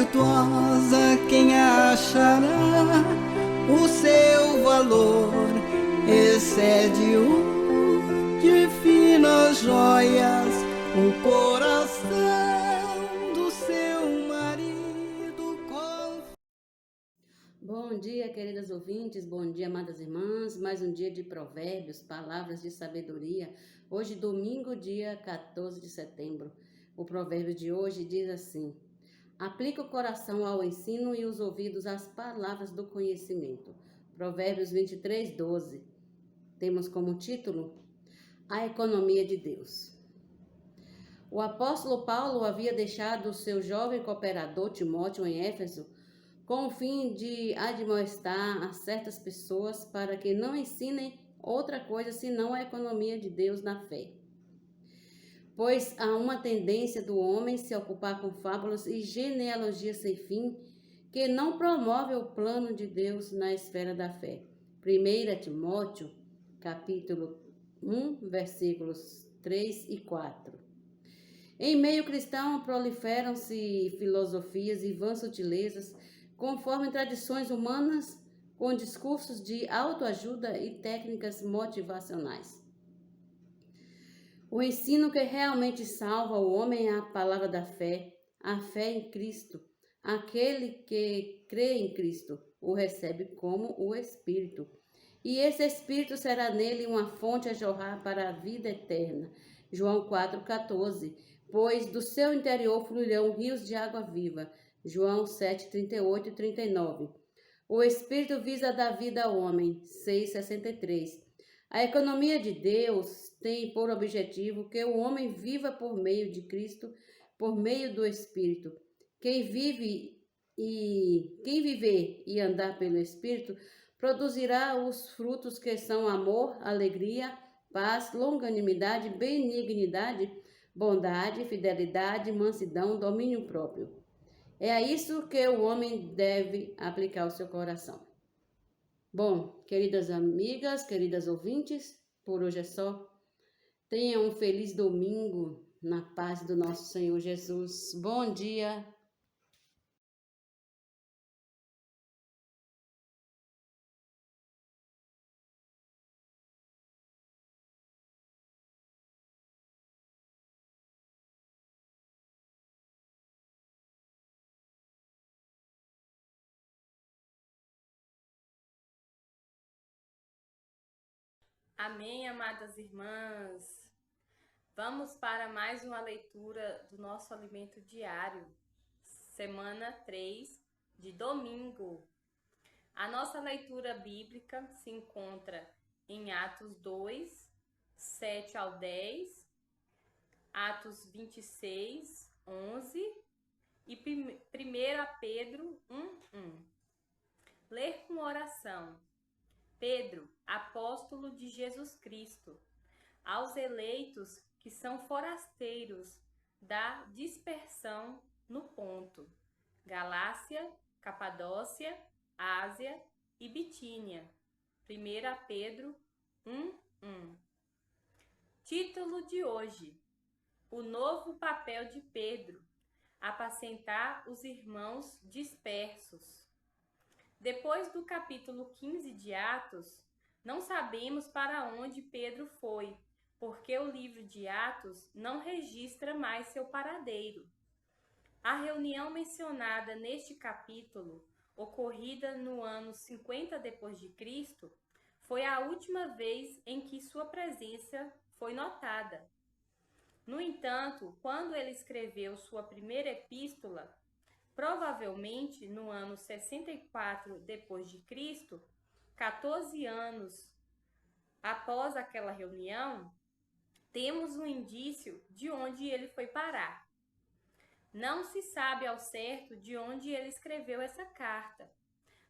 virtuosa quem achará? O seu valor excede o de finas joias, o coração do seu marido. Bom dia, queridas ouvintes, bom dia, amadas irmãs. Mais um dia de provérbios, palavras de sabedoria. Hoje, domingo, dia 14 de setembro. O provérbio de hoje diz assim: aplica o coração ao ensino e os ouvidos às palavras do conhecimento. Provérbios 23, 12. Temos como título A Economia de Deus. O apóstolo Paulo havia deixado o seu jovem cooperador Timóteo em Éfeso com o fim de admoestar a certas pessoas para que não ensinem outra coisa senão a economia de Deus na fé. Pois há uma tendência do homem se ocupar com fábulas e genealogias sem fim que não promove o plano de Deus na esfera da fé. 1 Timóteo, capítulo 1, versículos 3 e 4. Em meio cristão proliferam-se filosofias e vãs sutilezas conforme tradições humanas, com discursos de autoajuda e técnicas motivacionais. O ensino que realmente salva o homem é a palavra da fé, a fé em Cristo. Aquele que crê em Cristo o recebe como o Espírito, e esse Espírito será nele uma fonte a jorrar para a vida eterna. João 4,14. Pois do seu interior fluirão rios de água viva. João 7, 38 e 39. O Espírito visa dar vida ao homem. 6,63. A economia de Deus tem por objetivo que o homem viva por meio de Cristo, por meio do Espírito. Quem viver e andar pelo Espírito produzirá os frutos que são amor, alegria, paz, longanimidade, benignidade, bondade, fidelidade, mansidão, domínio próprio. É a isso que o homem deve aplicar o seu coração. Bom, queridas amigas, queridas ouvintes, por hoje é só. Tenham um feliz domingo na paz do nosso Senhor Jesus. Bom dia! Amém, amadas irmãs. Vamos para mais uma leitura do nosso alimento diário, semana 3 de domingo. A nossa leitura bíblica se encontra em Atos 2, 7 ao 10, Atos 26, 11 e 1 Pedro 1, 1. Ler com oração. Pedro, apóstolo de Jesus Cristo, aos eleitos que são forasteiros da dispersão no Ponto, Galácia, Capadócia, Ásia e Bitínia. 1 Pedro 1, 1. Título de hoje: o novo papel de Pedro, apacentar os irmãos dispersos. Depois do capítulo 15 de Atos, não sabemos para onde Pedro foi, porque o livro de Atos não registra mais seu paradeiro. A reunião mencionada neste capítulo, ocorrida no ano 50 d.C., foi a última vez em que sua presença foi notada. No entanto, quando ele escreveu sua primeira epístola, provavelmente no ano 64 d.C., 14 anos após aquela reunião, temos um indício de onde ele foi parar. Não se sabe ao certo de onde ele escreveu essa carta,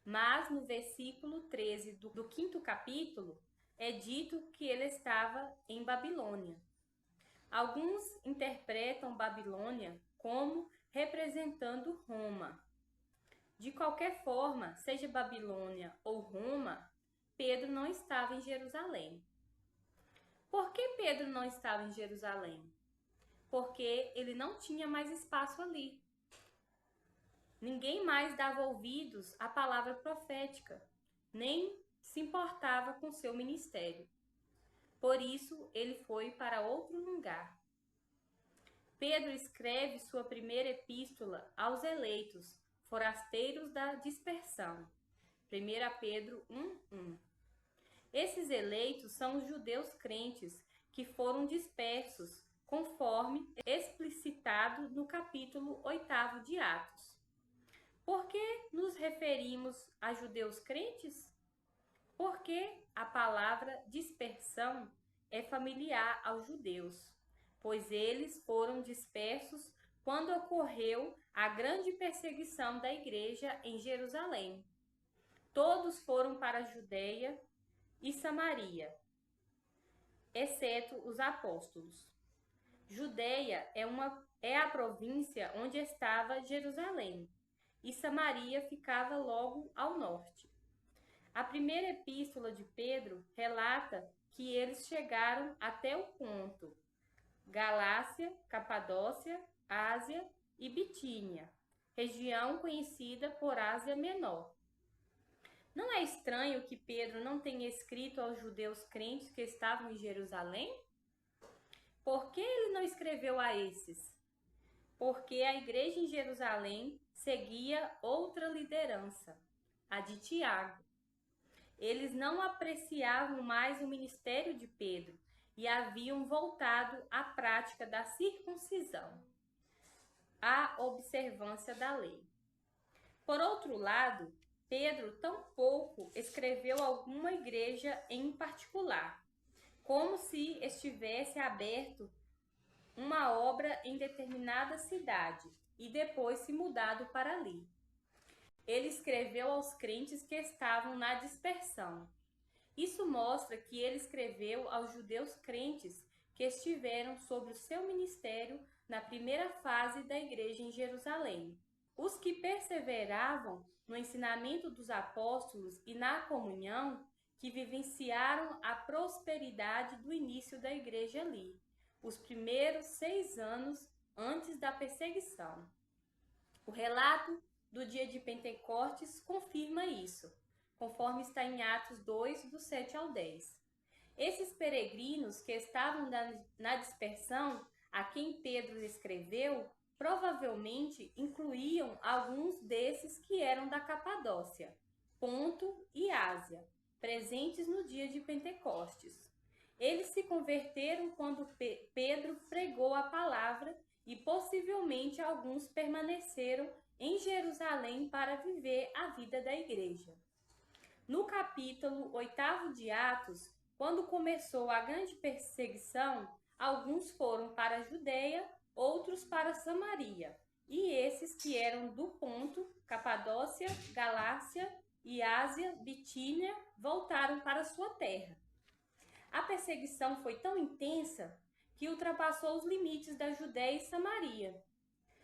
mas no versículo 13 do 5º capítulo é dito que ele estava em Babilônia. Alguns interpretam Babilônia como representando Roma. De qualquer forma, seja Babilônia ou Roma, Pedro não estava em Jerusalém. Por que Pedro não estava em Jerusalém? Porque ele não tinha mais espaço ali. Ninguém mais dava ouvidos à palavra profética, nem se importava com seu ministério. Por isso, ele foi para outro lugar. Pedro escreve sua primeira epístola aos eleitos, forasteiros da dispersão. 1 Pedro 1:1. Esses eleitos são os judeus crentes que foram dispersos, conforme explicitado no capítulo 8 de Atos. Por que nos referimos a judeus crentes? Porque a palavra dispersão é familiar aos judeus, pois eles foram dispersos quando ocorreu a grande perseguição da igreja em Jerusalém. Todos foram para a Judeia e Samaria, exceto os apóstolos. Judeia é a província onde estava Jerusalém, e Samaria ficava logo ao norte. A primeira epístola de Pedro relata que eles chegaram até o Ponto, Galácia, Capadócia, Ásia e Bitínia, região conhecida por Ásia Menor. Não é estranho que Pedro não tenha escrito aos judeus crentes que estavam em Jerusalém? Por que ele não escreveu a esses? Porque a igreja em Jerusalém seguia outra liderança, a de Tiago. Eles não apreciavam mais o ministério de Pedro e haviam voltado à prática da circuncisão, à observância da lei. Por outro lado, Pedro tampouco escreveu alguma igreja em particular, como se estivesse aberto uma obra em determinada cidade e depois se mudado para ali. Ele escreveu aos crentes que estavam na dispersão. Isso mostra que ele escreveu aos judeus crentes que estiveram sob o seu ministério na primeira fase da igreja em Jerusalém. Os que perseveravam no ensinamento dos apóstolos e na comunhão, que vivenciaram a prosperidade do início da igreja ali, os primeiros 6 anos antes da perseguição. O relato do dia de Pentecostes confirma isso, conforme está em Atos 2, do 7 ao 10. Esses peregrinos que estavam na dispersão, a quem Pedro escreveu, provavelmente incluíam alguns desses que eram da Capadócia, Ponto e Ásia, presentes no dia de Pentecostes. Eles se converteram quando Pedro pregou a palavra e possivelmente alguns permaneceram em Jerusalém para viver a vida da igreja. No capítulo 8 de Atos, quando começou a grande perseguição, alguns foram para a Judeia, outros para Samaria, e esses que eram do Ponto, Capadócia, Galácia e Ásia, Bitínia, voltaram para sua terra. A perseguição foi tão intensa que ultrapassou os limites da Judeia e Samaria,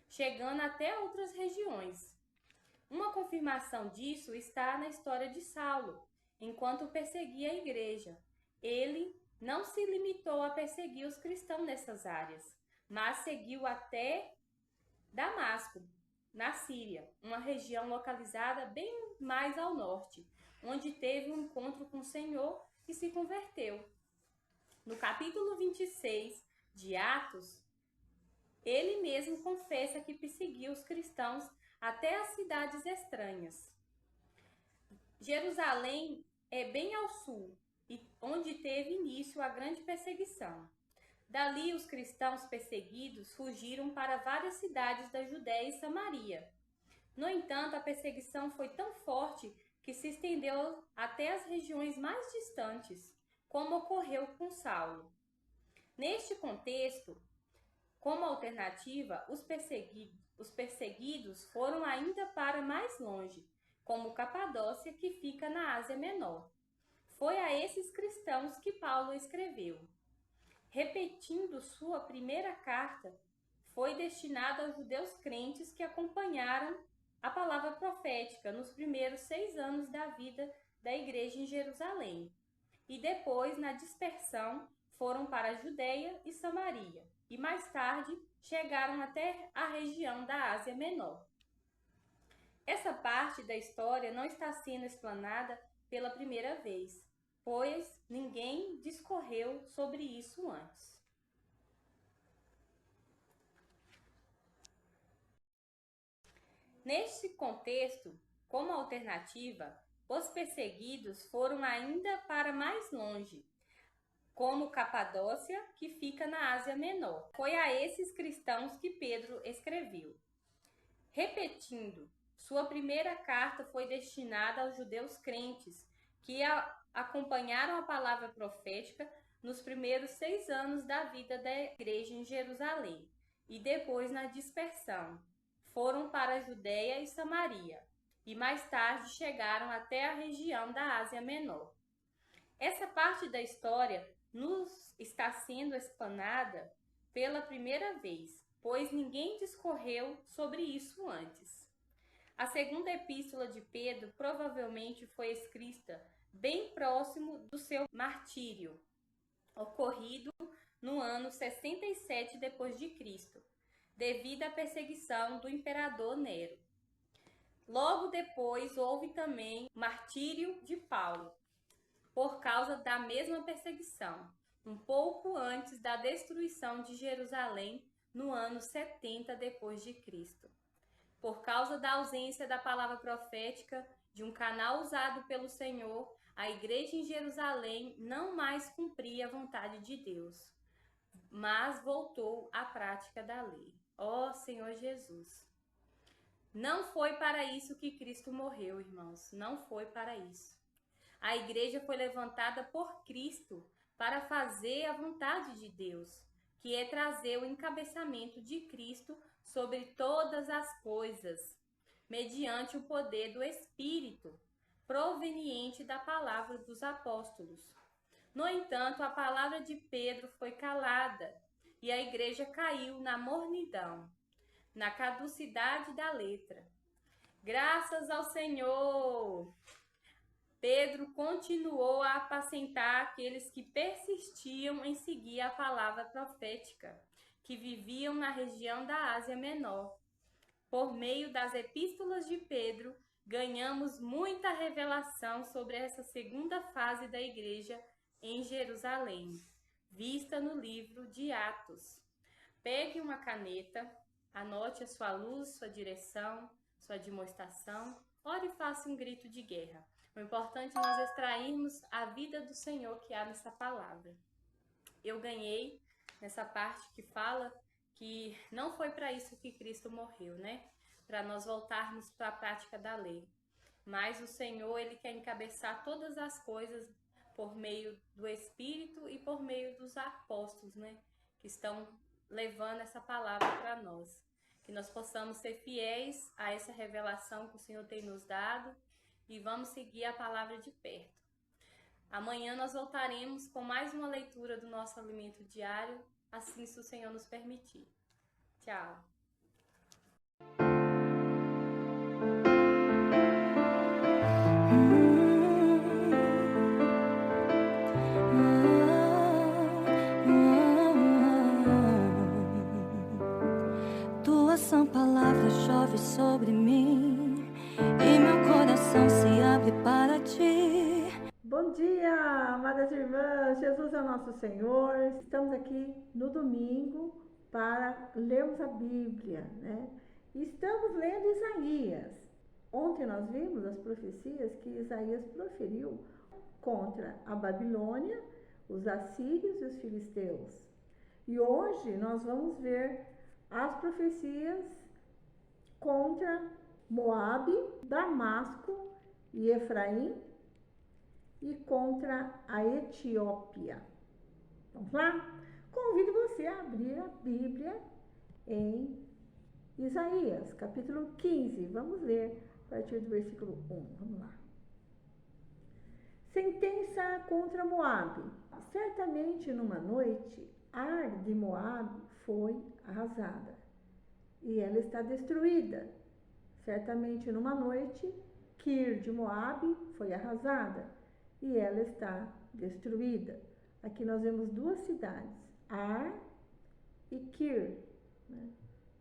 chegando até outras regiões. Uma confirmação disso está na história de Saulo, enquanto perseguia a igreja. Ele não se limitou a perseguir os cristãos nessas áreas, mas seguiu até Damasco, na Síria, uma região localizada bem mais ao norte, onde teve um encontro com o Senhor e se converteu. No capítulo 26 de Atos, ele mesmo confessa que perseguiu os cristãos até as cidades estranhas. Jerusalém é bem ao sul, onde teve início a grande perseguição. Dali, os cristãos perseguidos fugiram para várias cidades da Judéia e Samaria. No entanto, a perseguição foi tão forte que se estendeu até as regiões mais distantes, como ocorreu com Saulo. Neste contexto, como alternativa, os perseguidos foram ainda para mais longe, como Capadócia, que fica na Ásia Menor. Foi a esses cristãos que Paulo escreveu. Repetindo sua primeira carta, foi destinada aos judeus crentes que acompanharam a palavra profética nos primeiros 6 anos da vida da igreja em Jerusalém. E depois, na dispersão, foram para a Judeia e Samaria, e mais tarde chegaram até a região da Ásia Menor. Essa parte da história não está sendo explanada pela primeira vez, pois ninguém discorreu sobre isso antes. Neste contexto, como alternativa, os perseguidos foram ainda para mais longe, como Capadócia, que fica na Ásia Menor. Foi a esses cristãos que Pedro escreveu. Repetindo, sua primeira carta foi destinada aos judeus crentes, que acompanharam a palavra profética nos primeiros 6 anos da vida da igreja em Jerusalém, e depois na dispersão. Foram para a Judéia e Samaria, e mais tarde chegaram até a região da Ásia Menor. Essa parte da história nos está sendo explanada pela primeira vez, pois ninguém discorreu sobre isso antes. A segunda epístola de Pedro provavelmente foi escrita bem próximo do seu martírio, ocorrido no ano 67 d.C., devido à perseguição do imperador Nero. Logo depois houve também o martírio de Paulo, por causa da mesma perseguição, um pouco antes da destruição de Jerusalém no ano 70 d.C. Por causa da ausência da palavra profética, de um canal usado pelo Senhor, a igreja em Jerusalém não mais cumpria a vontade de Deus, mas voltou à prática da lei. Ó Senhor Jesus! Não foi para isso que Cristo morreu, irmãos. Não foi para isso. A igreja foi levantada por Cristo para fazer a vontade de Deus, que é trazer o encabeçamento de Cristo sobre todas as coisas, mediante o poder do Espírito, proveniente da palavra dos apóstolos. No entanto, a palavra de Pedro foi calada e a igreja caiu na mornidão, na caducidade da letra. Graças ao Senhor! Pedro continuou a apacentar aqueles que persistiam em seguir a palavra profética, que viviam na região da Ásia Menor. Por meio das epístolas de Pedro, ganhamos muita revelação sobre essa segunda fase da igreja em Jerusalém, vista no livro de Atos. Pegue uma caneta, anote a sua luz, sua direção, sua demonstração, ore e faça um grito de guerra. O importante é nós extrairmos a vida do Senhor que há nessa palavra. Eu ganhei nessa parte que fala que não foi para isso que Cristo morreu, né? Para nós voltarmos para a prática da lei. Mas o Senhor, Ele quer encabeçar todas as coisas por meio do Espírito e por meio dos apóstolos, né? Que estão levando essa palavra para nós. Que nós possamos ser fiéis a essa revelação que o Senhor tem nos dado e vamos seguir a palavra de perto. Amanhã nós voltaremos com mais uma leitura do nosso alimento diário, assim se o Senhor nos permitir. Tchau! Tua sã palavra chove sobre mim e meu coração se abre para ti. Bom dia, amadas irmãs, Jesus é o nosso Senhor. Estamos aqui no domingo para lermos a Bíblia, né? Estamos lendo Isaías. Ontem nós vimos as profecias que Isaías proferiu contra a Babilônia, os assírios e os filisteus. E hoje nós vamos ver as profecias contra Moabe, Damasco e Efraim e contra a Etiópia. Vamos lá? Convido você a abrir a Bíblia em Isaías, capítulo 15. Vamos ler a partir do versículo 1. Vamos lá. Sentença contra Moabe. Certamente numa noite, Ar de Moabe foi arrasada e ela está destruída. Certamente numa noite, Kir de Moabe foi arrasada e ela está destruída. Aqui nós vemos duas cidades, Ar e Kir, né,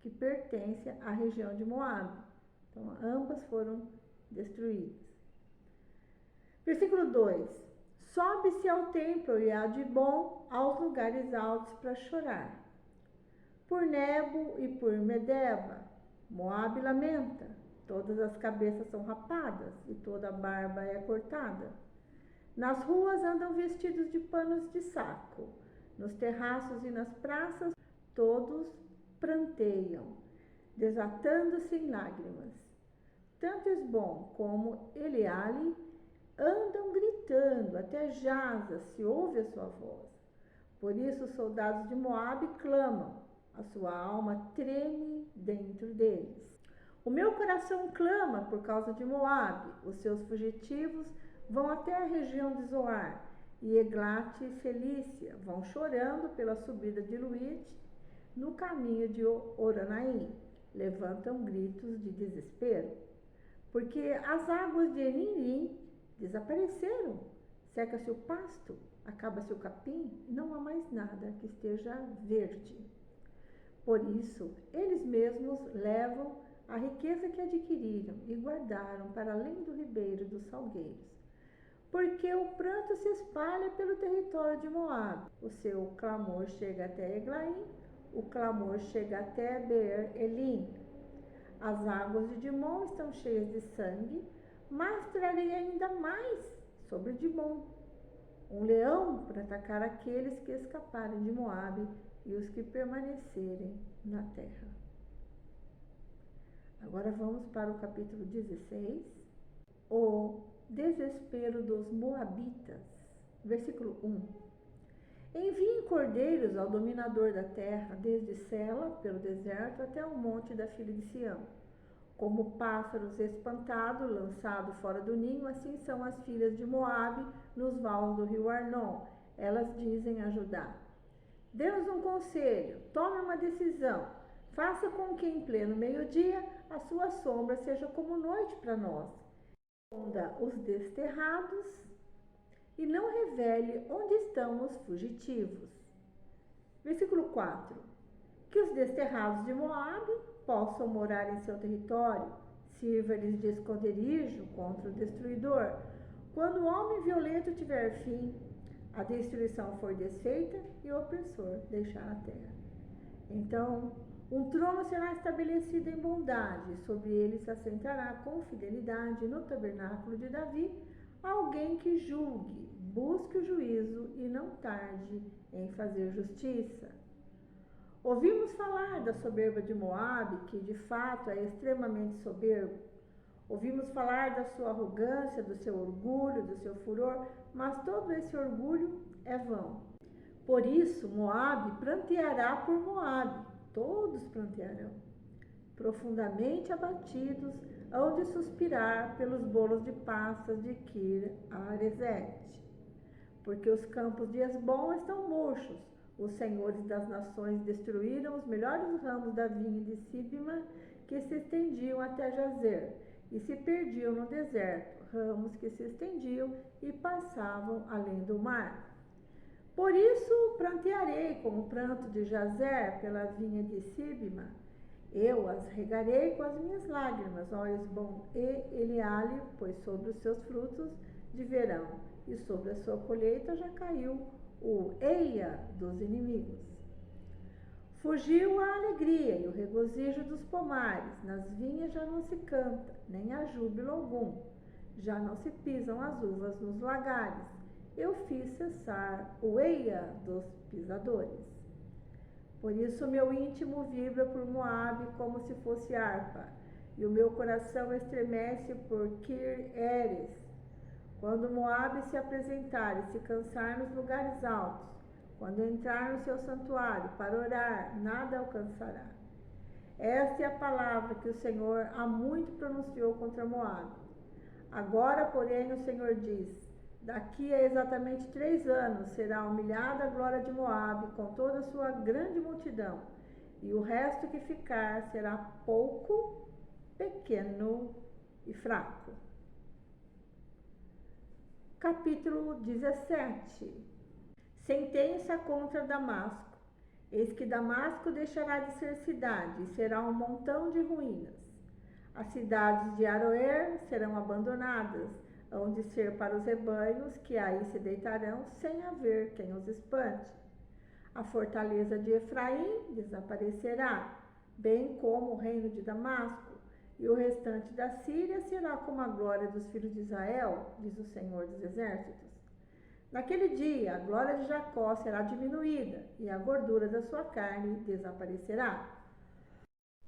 que pertencem à região de Moabe. Então, ambas foram destruídas. Versículo 2: Sobe-se ao templo e há de bom aos lugares altos para chorar. Por Nebo e por Medeba, Moabe lamenta, todas as cabeças são rapadas e toda a barba é cortada. Nas ruas andam vestidos de panos de saco, nos terraços e nas praças todos pranteiam, desatando-se em lágrimas. Tanto Esbom como Eleale andam gritando, até Jaza se ouve a sua voz. Por isso os soldados de Moabe clamam, a sua alma treme dentro deles. O meu coração clama por causa de Moabe, os seus fugitivos vão até a região de Zoar, e Eglate e Felícia vão chorando pela subida de Luíte no caminho de Oranaim, levantam gritos de desespero, porque as águas de Enirim desapareceram, seca-se o pasto, acaba-se o capim, não há mais nada que esteja verde. Por isso, eles mesmos levam a riqueza que adquiriram e guardaram para além do ribeiro dos salgueiros. Porque o pranto se espalha pelo território de Moabe, o seu clamor chega até Eglaim, o clamor chega até Beer-Elim. As águas de Dimon estão cheias de sangue, mas trarei ainda mais sobre Dimon, um leão para atacar aqueles que escaparem de Moabe e os que permanecerem na terra. Agora vamos para o capítulo 16, o desespero dos moabitas. Versículo 1. Enviem cordeiros ao dominador da terra, desde Sela, pelo deserto, até o monte da filha de Sião. Como pássaros espantados, lançados fora do ninho, assim são as filhas de Moabe nos vales do rio Arnon. Elas dizem a Judá: dê-nos um conselho, tome uma decisão. Faça com que em pleno meio-dia a sua sombra seja como noite para nós. Esconda os desterrados e não revele onde estão os fugitivos. Versículo 4. Que os desterrados de Moabe possam morar em seu território, sirva-lhes de esconderijo contra o destruidor. Quando o homem violento tiver fim, a destruição for desfeita e o opressor deixar a terra. Então, um trono será estabelecido em bondade, e sobre ele se assentará com fidelidade no tabernáculo de Davi alguém que julgue, busque o juízo e não tarde em fazer justiça. Ouvimos falar da soberba de Moabe, que de fato é extremamente soberbo. Ouvimos falar da sua arrogância, do seu orgulho, do seu furor, mas todo esse orgulho é vão. Por isso, Moabe pranteará por Moabe, todos prantearão. Profundamente abatidos, hão de suspirar pelos bolos de passas de Kir-Aresete. Porque os campos de Esbom estão murchos, os senhores das nações destruíram os melhores ramos da vinha de Sibma, que se estendiam até Jazer, e se perdiam no deserto, ramos que se estendiam e passavam além do mar. Por isso prantearei com o pranto de Jazer pela vinha de Sibma. Eu as regarei com as minhas lágrimas, ó Esbom e Eleale, pois sobre os seus frutos de verão e sobre a sua colheita já caiu o eia dos inimigos. Fugiu a alegria e o regozijo dos pomares, nas vinhas já não se canta, nem há júbilo algum, já não se pisam as uvas nos lagares. Eu fiz cessar o eia dos pisadores. Por isso meu íntimo vibra por Moabe como se fosse harpa, e o meu coração estremece por Kir-Eres. Quando Moabe se apresentar e se cansar nos lugares altos, quando entrar no seu santuário para orar, nada alcançará. Esta é a palavra que o Senhor há muito pronunciou contra Moabe. Agora, porém, o Senhor diz: daqui a exatamente 3 anos será humilhada a glória de Moabe com toda a sua grande multidão, e o resto que ficar será pouco, pequeno e fraco. Capítulo 17. Sentença contra Damasco. Eis que Damasco deixará de ser cidade e será um montão de ruínas. As cidades de Aroer serão abandonadas, hão de ser para os rebanhos, que aí se deitarão sem haver quem os espante. A fortaleza de Efraim desaparecerá, bem como o reino de Damasco, e o restante da Síria será como a glória dos filhos de Israel, diz o Senhor dos Exércitos. Naquele dia, a glória de Jacó será diminuída, e a gordura da sua carne desaparecerá.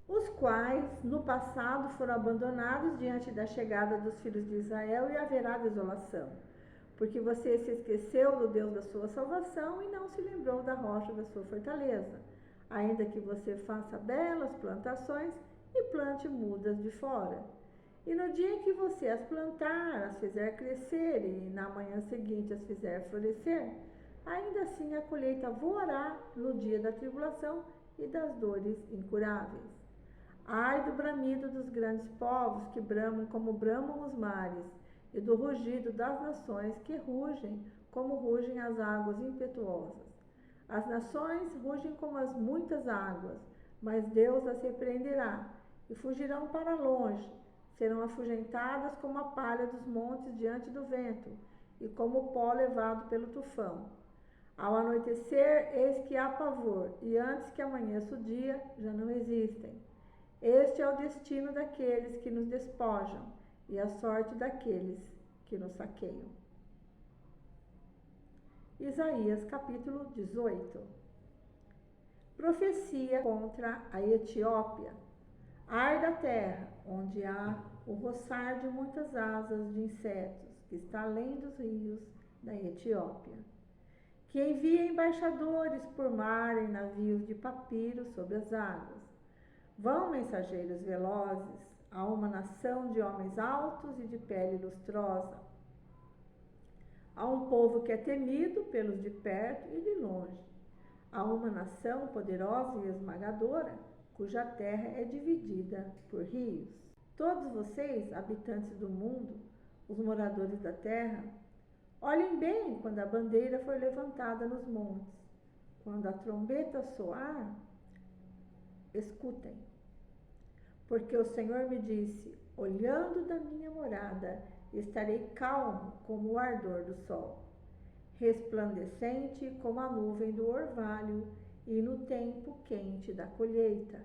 Os quais, no passado, foram abandonados diante da chegada dos filhos de Israel, e haverá desolação. Porque você se esqueceu do Deus da sua salvação e não se lembrou da rocha da sua fortaleza, ainda que você faça belas plantações e plante mudas de fora. E no dia em que você as plantar, as fizer crescer, e na manhã seguinte as fizer florescer, ainda assim a colheita voará no dia da tribulação e das dores incuráveis. Ai do bramido dos grandes povos que bramam como bramam os mares, e do rugido das nações que rugem como rugem as águas impetuosas. As nações rugem como as muitas águas, mas Deus as repreenderá, e fugirão para longe, serão afugentadas como a palha dos montes diante do vento, e como o pó levado pelo tufão. Ao anoitecer, eis que há pavor, e antes que amanheça o dia, já não existem. Este é o destino daqueles que nos despojam, e a sorte daqueles que nos saqueiam. Isaías capítulo 18. Profecia contra a Etiópia. Ai da terra, onde há o roçar de muitas asas de insetos, que está além dos rios da Etiópia. Que envia embaixadores por mar em navios de papiro sobre as águas. Vão mensageiros velozes a uma nação de homens altos e de pele lustrosa, a um povo que é temido pelos de perto e de longe, a uma nação poderosa e esmagadora, cuja terra é dividida por rios. Todos vocês, habitantes do mundo, os moradores da terra, olhem bem quando a bandeira for levantada nos montes, quando a trombeta soar, escutem. Porque o Senhor me disse, olhando da minha morada, estarei calmo como o ardor do sol, resplandecente como a nuvem do orvalho e no tempo quente da colheita.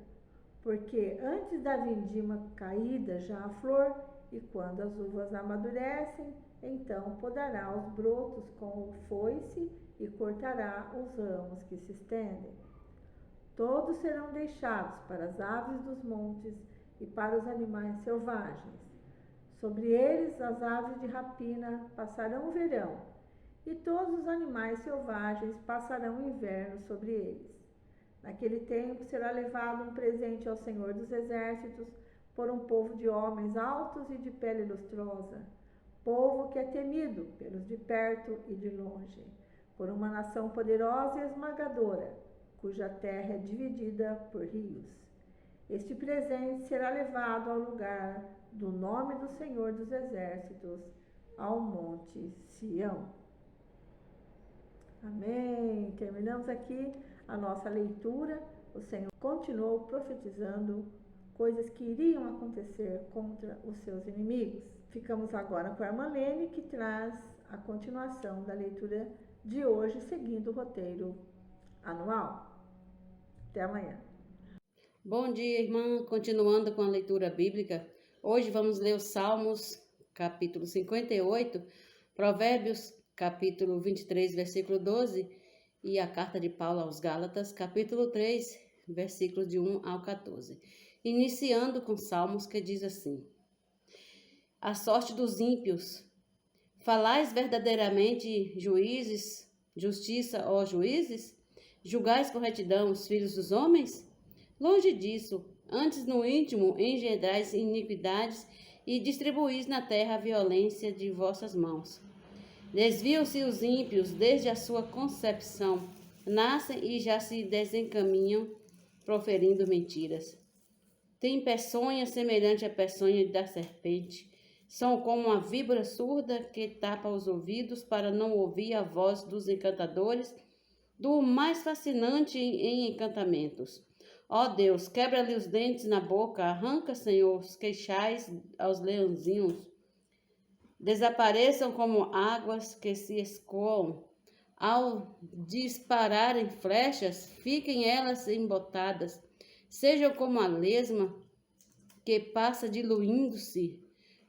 Porque antes da vindima caída já há flor, e quando as uvas amadurecem, então podará os brotos com o foice e cortará os ramos que se estendem. Todos serão deixados para as aves dos montes e para os animais selvagens. Sobre eles as aves de rapina passarão o verão, e todos os animais selvagens passarão o inverno sobre eles. Naquele tempo será levado um presente ao Senhor dos Exércitos por um povo de homens altos e de pele lustrosa, povo que é temido pelos de perto e de longe, por uma nação poderosa e esmagadora, cuja terra é dividida por rios. Este presente será levado ao lugar do nome do Senhor dos Exércitos, ao monte Sião. Amém. Terminamos aqui a nossa leitura. O Senhor continuou profetizando coisas que iriam acontecer contra os seus inimigos. Ficamos agora com a irmã Lene, que traz a continuação da leitura de hoje, seguindo o roteiro anual. Até amanhã. Bom dia, irmã. Continuando com a leitura bíblica, hoje vamos ler os Salmos, capítulo 58, Provérbios, capítulo 23, versículo 12, e a carta de Paulo aos Gálatas, capítulo 3, versículos de 1 ao 14. Iniciando com Salmos que diz assim: A sorte dos ímpios. Falais verdadeiramente justiça, ó juízes? Julgais com retidão os filhos dos homens? Longe disso, antes no íntimo engendrais iniquidades e distribuís na terra a violência de vossas mãos. Desviam-se os ímpios desde a sua concepção, nascem e já se desencaminham, proferindo mentiras. Têm peçonha semelhante à peçonha da serpente, são como uma víbora surda que tapa os ouvidos para não ouvir a voz dos encantadores, do mais fascinante em encantamentos. Ó Deus, quebra-lhe os dentes na boca, arranca, Senhor, os queixais aos leãozinhos. Desapareçam como águas que se escoam. Ao dispararem flechas, fiquem elas embotadas. Sejam como a lesma que passa diluindo-se,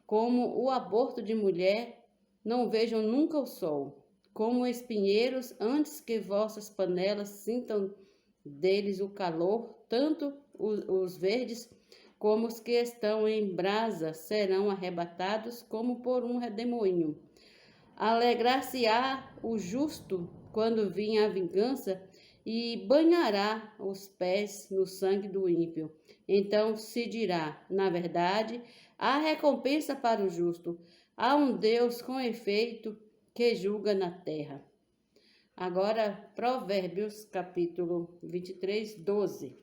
como o aborto de mulher, não vejam nunca o sol. Como espinheiros, antes que vossas panelas sintam deles o calor, tanto os verdes como os que estão em brasa serão arrebatados como por um redemoinho. Alegrar-se-á o justo quando vir a vingança e banhará os pés no sangue do ímpio. Então se dirá, na verdade, há recompensa para o justo. Há um Deus com efeito que julga na terra. Agora, Provérbios, capítulo 23, 12.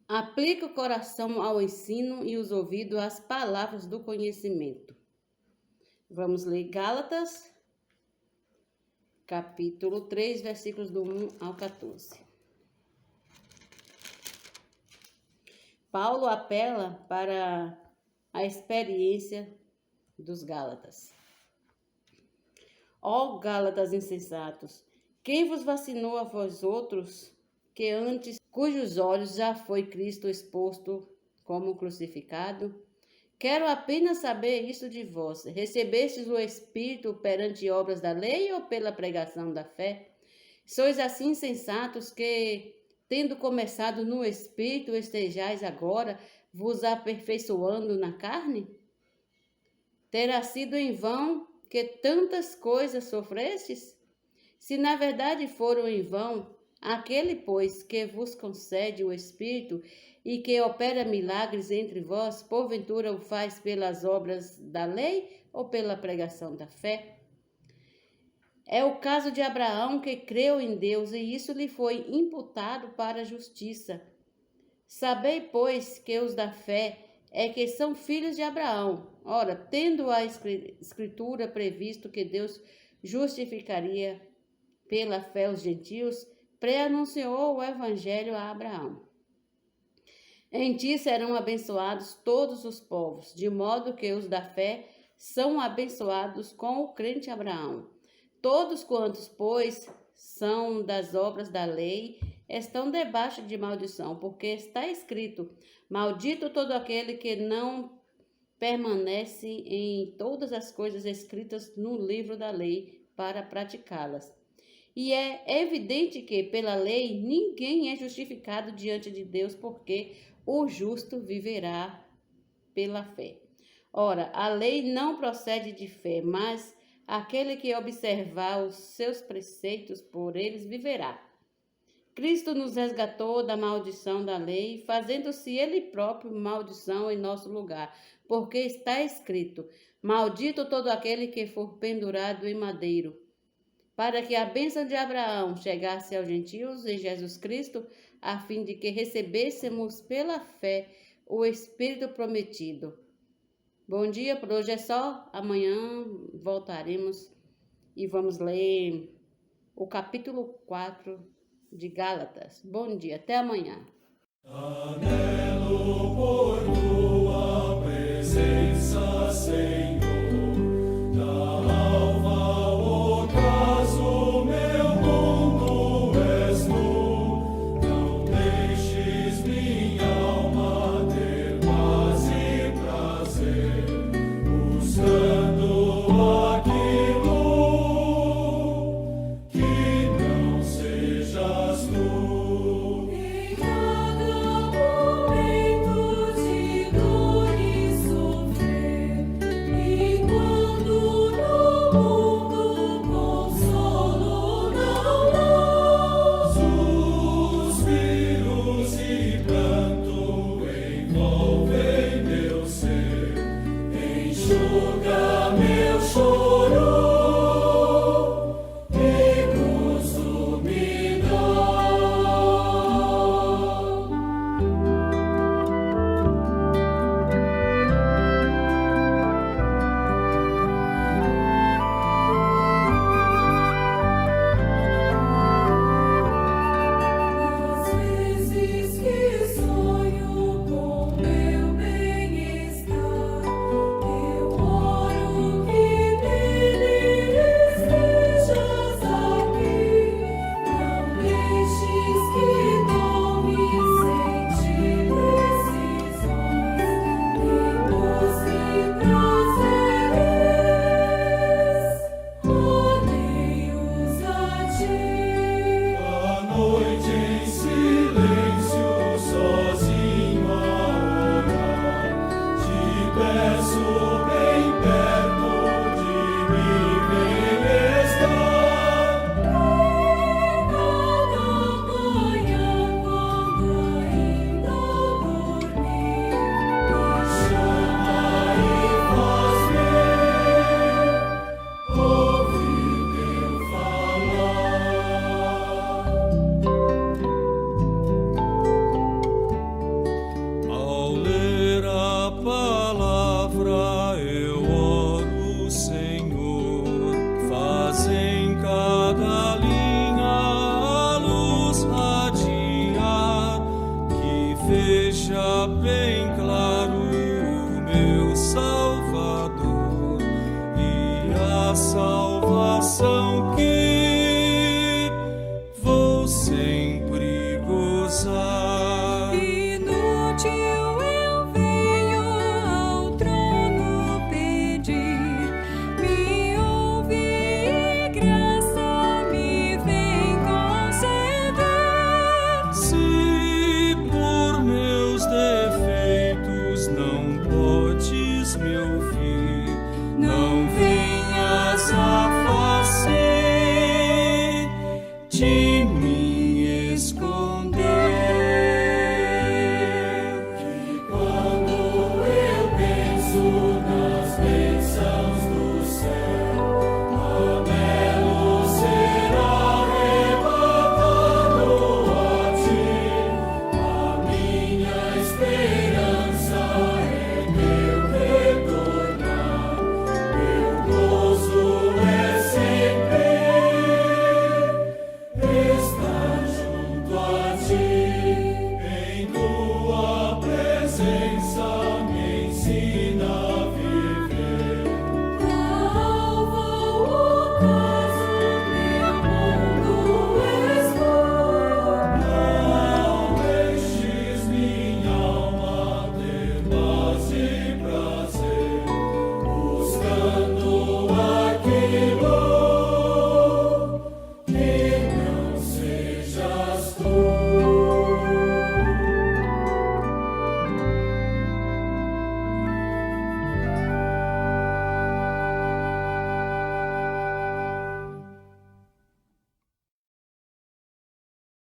Aplica o coração ao ensino e os ouvidos às palavras do conhecimento. Vamos ler Gálatas, capítulo 3, versículos do 1 ao 14. Paulo apela para a experiência dos Gálatas. Ó Gálatas insensatos, quem vos vacinou a vós outros, que antes, cujos olhos já foi Cristo exposto como crucificado? Quero apenas saber isso de vós. Recebestes o Espírito perante obras da lei ou pela pregação da fé? Sois assim insensatos que, tendo começado no Espírito, estejais agora vos aperfeiçoando na carne? Terá sido em vão que tantas coisas sofrestes? Se na verdade foram em vão, aquele, pois, que vos concede o Espírito e que opera milagres entre vós, porventura o faz pelas obras da lei ou pela pregação da fé? É o caso de Abraão, que creu em Deus e isso lhe foi imputado para a justiça. Sabei, pois, que os da fé é que são filhos de Abraão. Ora, tendo a Escritura previsto que Deus justificaria pela fé os gentios, pré-anunciou o Evangelho a Abraão. Em ti serão abençoados todos os povos, de modo que os da fé são abençoados com o crente Abraão. Todos quantos, pois, são das obras da lei, estão debaixo de maldição, porque está escrito: maldito todo aquele que não permanece em todas as coisas escritas no livro da lei para praticá-las. E é evidente que, pela lei, ninguém é justificado diante de Deus, porque o justo viverá pela fé. Ora, a lei não procede de fé, mas aquele que observar os seus preceitos, por eles viverá. Cristo nos resgatou da maldição da lei, fazendo-se ele próprio maldição em nosso lugar, porque está escrito: maldito todo aquele que for pendurado em madeiro, para que a bênção de Abraão chegasse aos gentios em Jesus Cristo, a fim de que recebêssemos pela fé o Espírito prometido. Bom dia, por hoje é só. Amanhã voltaremos e vamos ler o capítulo 4 de Gálatas. Bom dia, até amanhã. Anelo por tua presença, Senhor. Momento de dor e sofrer. salvação que vou sempre gozar. Inútil eu venho ao trono pedir, me ouve e graça me vem conceder. Se por meus defeitos não podes me ouvir, não venhas a face.